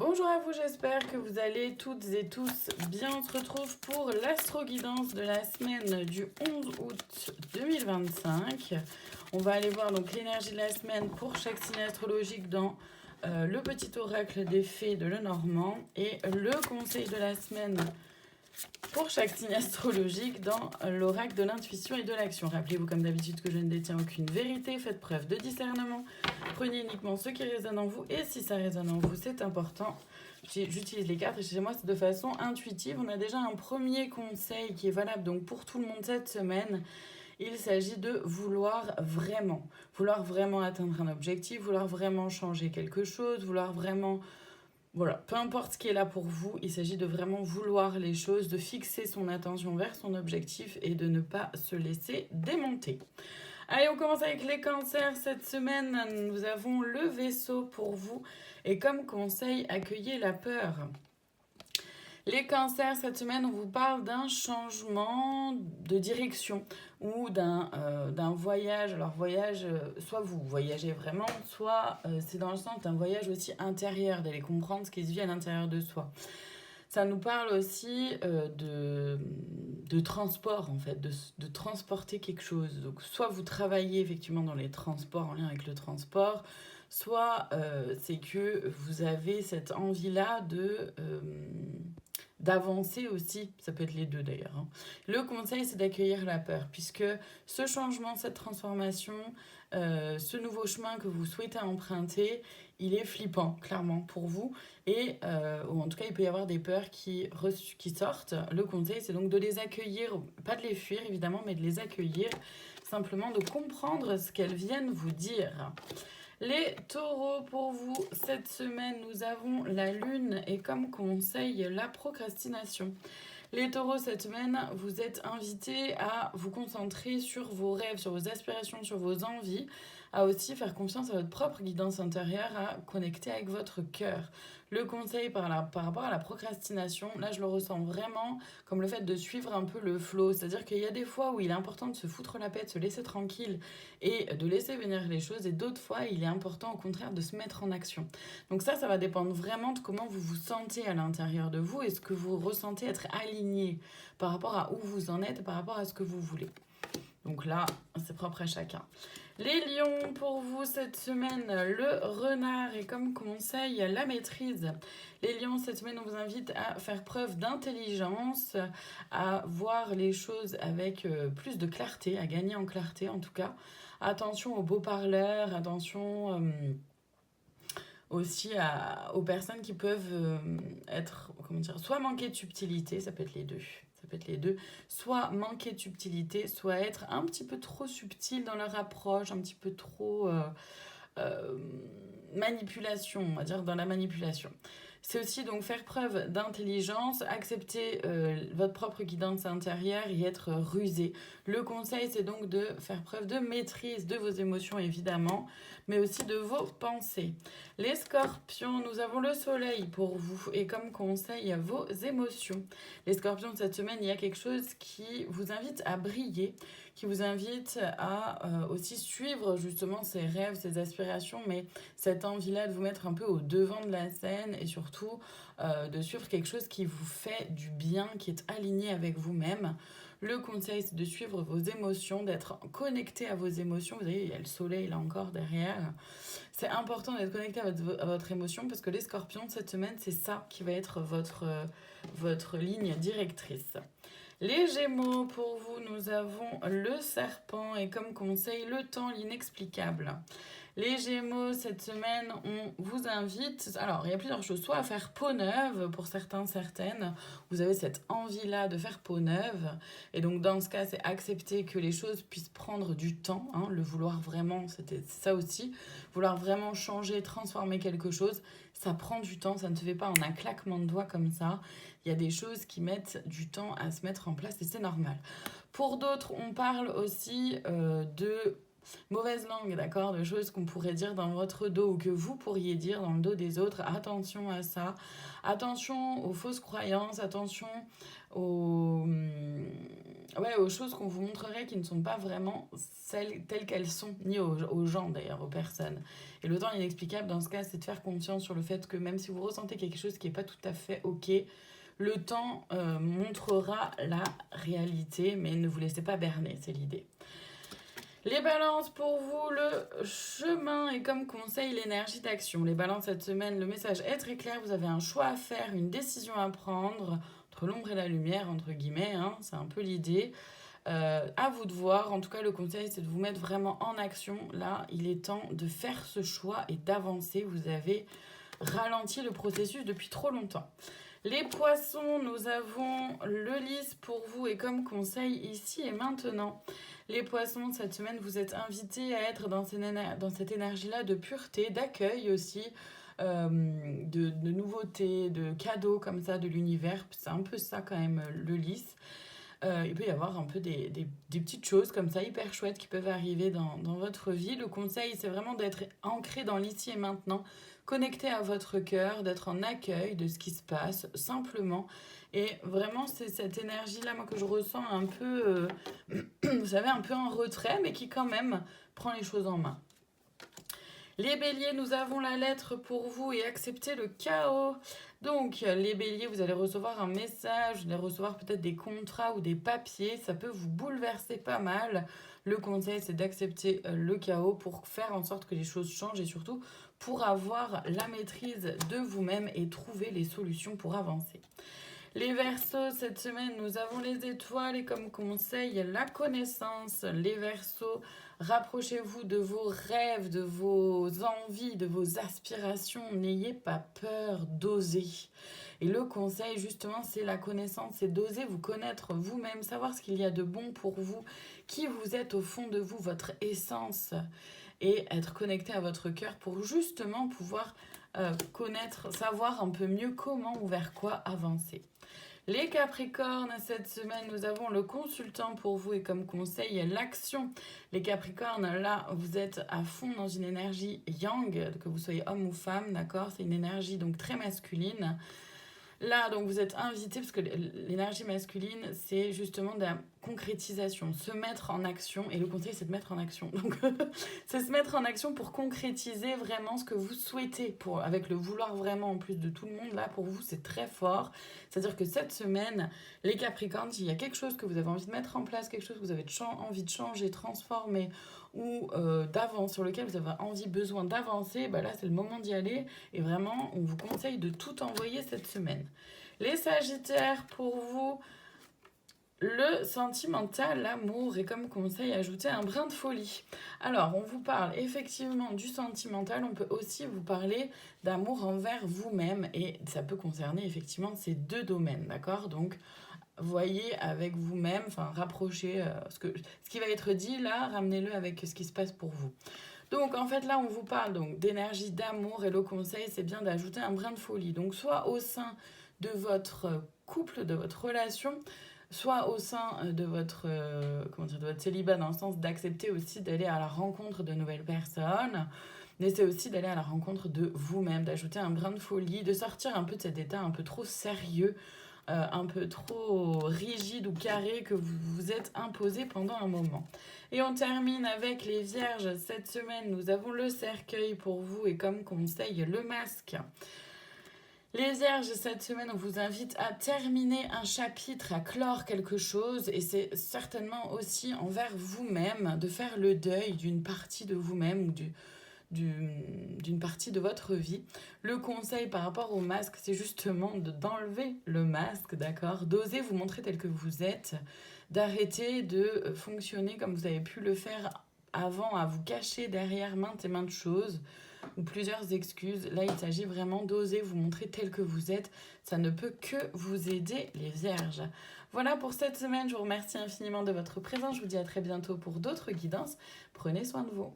Bonjour à vous, j'espère que vous allez toutes et tous bien. On se retrouve pour l'astro-guidance de la semaine du 11 août 2025. On va aller voir donc l'énergie de la semaine pour chaque signe astrologique dans le petit oracle des fées de Lenormand et le conseil de la semaine pour chaque signe astrologique dans l'oracle de l'intuition et de l'action. Rappelez-vous comme d'habitude que je ne détiens aucune vérité, faites preuve de discernement, prenez uniquement ce qui résonne en vous et si ça résonne en vous c'est important. J'utilise les cartes et chez moi c'est de façon intuitive. On a déjà un premier conseil qui est valable donc pour tout le monde cette semaine. Il s'agit de vouloir vraiment atteindre un objectif, vouloir vraiment changer quelque chose, vouloir vraiment... Voilà, peu importe ce qui est là pour vous, il s'agit de vraiment vouloir les choses, de fixer son attention vers son objectif et de ne pas se laisser démonter. Allez, on commence avec les cancers. Cette semaine, nous avons le Vaisseau pour vous et comme conseil, accueillez la peur. Les cancers, cette semaine, on vous parle d'un changement de direction ou d'un voyage. Alors voyage, soit vous voyagez vraiment, soit c'est dans le sens d'un voyage aussi intérieur, d'aller comprendre ce qui se vit à l'intérieur de soi. Ça nous parle aussi de transport, en fait, de transporter quelque chose. Donc soit vous travaillez effectivement dans les transports, en lien avec le transport, soit c'est que vous avez cette envie-là d'avancer aussi, ça peut être les deux d'ailleurs. Hein. Le conseil, c'est d'accueillir la peur, puisque ce changement, cette transformation, ce nouveau chemin que vous souhaitez emprunter, il est flippant, clairement, pour vous. Et, ou en tout cas, il peut y avoir des peurs qui sortent. Le conseil, c'est donc de les accueillir, pas de les fuir évidemment, mais de les accueillir, simplement de comprendre ce qu'elles viennent vous dire. Les taureaux, pour vous, cette semaine, nous avons la lune et comme conseil, la procrastination. Les taureaux, cette semaine, vous êtes invités à vous concentrer sur vos rêves, sur vos aspirations, sur vos envies, à aussi faire confiance à votre propre guidance intérieure, à connecter avec votre cœur. Le conseil par rapport à la procrastination, là je le ressens vraiment comme le fait de suivre un peu le flow. C'est-à-dire qu'il y a des fois où il est important de se foutre la paix, de se laisser tranquille et de laisser venir les choses. Et d'autres fois, il est important au contraire de se mettre en action. Donc ça va dépendre vraiment de comment vous vous sentez à l'intérieur de vous et ce que vous ressentez être aligné par rapport à où vous en êtes, par rapport à ce que vous voulez. Donc là, c'est propre à chacun. Les lions, pour vous, cette semaine, le renard et comme conseil, la maîtrise. Les lions, cette semaine, on vous invite à faire preuve d'intelligence, à voir les choses avec plus de clarté, à gagner en clarté en tout cas. Attention aux beaux parleurs, attention aussi aux personnes qui peuvent être, comment dire, soit manquer de subtilité, ça peut être les deux. Ça peut être les deux, soit manquer de subtilité, soit être un petit peu trop subtil dans leur approche, un petit peu trop manipulation, on va dire dans la manipulation. C'est aussi donc faire preuve d'intelligence, accepter votre propre guidance intérieure et être rusé. Le conseil, c'est donc de faire preuve de maîtrise de vos émotions, évidemment, mais aussi de vos pensées. Les scorpions, nous avons le soleil pour vous et comme conseil, vos émotions. Les scorpions, cette semaine, il y a quelque chose qui vous invite à briller, qui vous invite à aussi suivre justement ses rêves, ses aspirations, mais cette envie-là de vous mettre un peu au devant de la scène et surtout de suivre quelque chose qui vous fait du bien, qui est aligné avec vous-même. Le conseil, c'est de suivre vos émotions, d'être connecté à vos émotions. Vous voyez, il y a le soleil là encore derrière. C'est important d'être connecté à votre émotion parce que les scorpions, cette semaine, c'est ça qui va être votre ligne directrice. Les Gémeaux, pour vous, nous avons le serpent et comme conseil, le temps, l'inexplicable. Les Gémeaux, cette semaine, on vous invite, alors il y a plusieurs choses, soit à faire peau neuve pour certains, certaines, vous avez cette envie-là de faire peau neuve, et donc dans ce cas, c'est accepter que les choses puissent prendre du temps, hein, le vouloir vraiment, c'était ça aussi, vouloir vraiment changer, transformer quelque chose, ça prend du temps, ça ne se fait pas en un claquement de doigts comme ça, il y a des choses qui mettent du temps à se mettre en place et c'est normal. Pour d'autres, on parle aussi de mauvaise langue, d'accord, de choses qu'on pourrait dire dans votre dos ou que vous pourriez dire dans le dos des autres. Attention à ça. Attention aux fausses croyances, attention ouais, aux choses qu'on vous montrerait qui ne sont pas vraiment celles telles qu'elles sont, ni aux gens d'ailleurs, aux personnes. Et le temps inexplicable, dans ce cas, c'est de faire confiance sur le fait que même si vous ressentez quelque chose qui n'est pas tout à fait OK, le temps montrera la réalité, mais ne vous laissez pas berner, c'est l'idée. Les balances, pour vous, le chemin est comme conseil l'énergie d'action. Les balances, cette semaine, le message est très clair. Vous avez un choix à faire, une décision à prendre, entre l'ombre et la lumière, entre guillemets, hein, c'est un peu l'idée. À vous de voir. En tout cas, le conseil, c'est de vous mettre vraiment en action. Là, il est temps de faire ce choix et d'avancer. Vous avez ralenti le processus depuis trop longtemps. Les poissons, nous avons le lys pour vous et comme conseil ici et maintenant. Les poissons, cette semaine, vous êtes invités à être dans cette énergie-là de pureté, d'accueil aussi, de nouveautés, de cadeaux comme ça de l'univers. C'est un peu ça quand même le lys. Il peut y avoir un peu des petites choses comme ça hyper chouettes qui peuvent arriver dans votre vie. Le conseil, c'est vraiment d'être ancré dans l'ici et maintenant, connecté à votre cœur, d'être en accueil de ce qui se passe simplement. Et vraiment, c'est cette énergie-là, moi, que je ressens un peu, vous savez, un peu en retrait, mais qui quand même prend les choses en main. Les béliers, nous avons la lettre pour vous et acceptez le chaos. Donc, les béliers, vous allez recevoir un message, vous allez recevoir peut-être des contrats ou des papiers. Ça peut vous bouleverser pas mal. Le conseil, c'est d'accepter le chaos pour faire en sorte que les choses changent et surtout pour avoir la maîtrise de vous-même et trouver les solutions pour avancer. Les Verseaux, cette semaine, nous avons les étoiles et comme conseil, la connaissance. Les Verseaux, rapprochez-vous de vos rêves, de vos envies, de vos aspirations. N'ayez pas peur d'oser. Et le conseil, justement, c'est la connaissance, c'est d'oser vous connaître vous-même, savoir ce qu'il y a de bon pour vous, qui vous êtes au fond de vous, votre essence, et être connecté à votre cœur pour justement pouvoir connaître, savoir un peu mieux comment ou vers quoi avancer. Les Capricornes, cette semaine, nous avons le consultant pour vous et comme conseil, l'action. Les Capricornes, là, vous êtes à fond dans une énergie yang, que vous soyez homme ou femme, d'accord? C'est une énergie donc très masculine. Là, donc, vous êtes invité, parce que l'énergie masculine, c'est justement de la concrétisation, se mettre en action, et le conseil, c'est de mettre en action. Donc, c'est se mettre en action pour concrétiser vraiment ce que vous souhaitez, avec le vouloir vraiment en plus de tout le monde, là, pour vous, c'est très fort. C'est-à-dire que cette semaine, les Capricornes, s'il y a quelque chose que vous avez envie de mettre en place, quelque chose que vous avez envie de changer, transformer, ou d'avance, sur lequel vous avez besoin d'avancer, bah là c'est le moment d'y aller et vraiment on vous conseille de tout envoyer cette semaine. Les Sagittaires, pour vous, le sentimental, l'amour et comme conseil ajouter un brin de folie. Alors on vous parle effectivement du sentimental, on peut aussi vous parler d'amour envers vous-même et ça peut concerner effectivement ces deux domaines, d'accord? Donc voyez avec vous-même, enfin rapprochez ce qui va être dit là, ramenez-le avec ce qui se passe pour vous. Donc en fait là on vous parle donc d'énergie, d'amour et le conseil c'est bien d'ajouter un brin de folie. Donc soit au sein de votre couple, de votre relation, soit au sein de votre, de votre célibat dans le sens d'accepter aussi d'aller à la rencontre de nouvelles personnes. Mais c'est aussi d'aller à la rencontre de vous-même, d'ajouter un brin de folie, de sortir un peu de cet état un peu trop sérieux, un peu trop rigide ou carré que vous vous êtes imposé pendant un moment. Et on termine avec les vierges. Cette semaine, nous avons le cercueil pour vous et comme conseil, le masque. Les vierges, cette semaine, on vous invite à terminer un chapitre, à clore quelque chose et c'est certainement aussi envers vous-même de faire le deuil d'une partie de vous-même ou d'une partie de votre vie. Le conseil par rapport au masque, c'est justement d'enlever le masque, d'accord? D'oser vous montrer tel que vous êtes, d'arrêter de fonctionner comme vous avez pu le faire avant, à vous cacher derrière maintes et maintes choses ou plusieurs excuses. Là, il s'agit vraiment d'oser vous montrer tel que vous êtes. Ça ne peut que vous aider, les vierges. Voilà pour cette semaine. Je vous remercie infiniment de votre présence. Je vous dis à très bientôt pour d'autres guidances. Prenez soin de vous.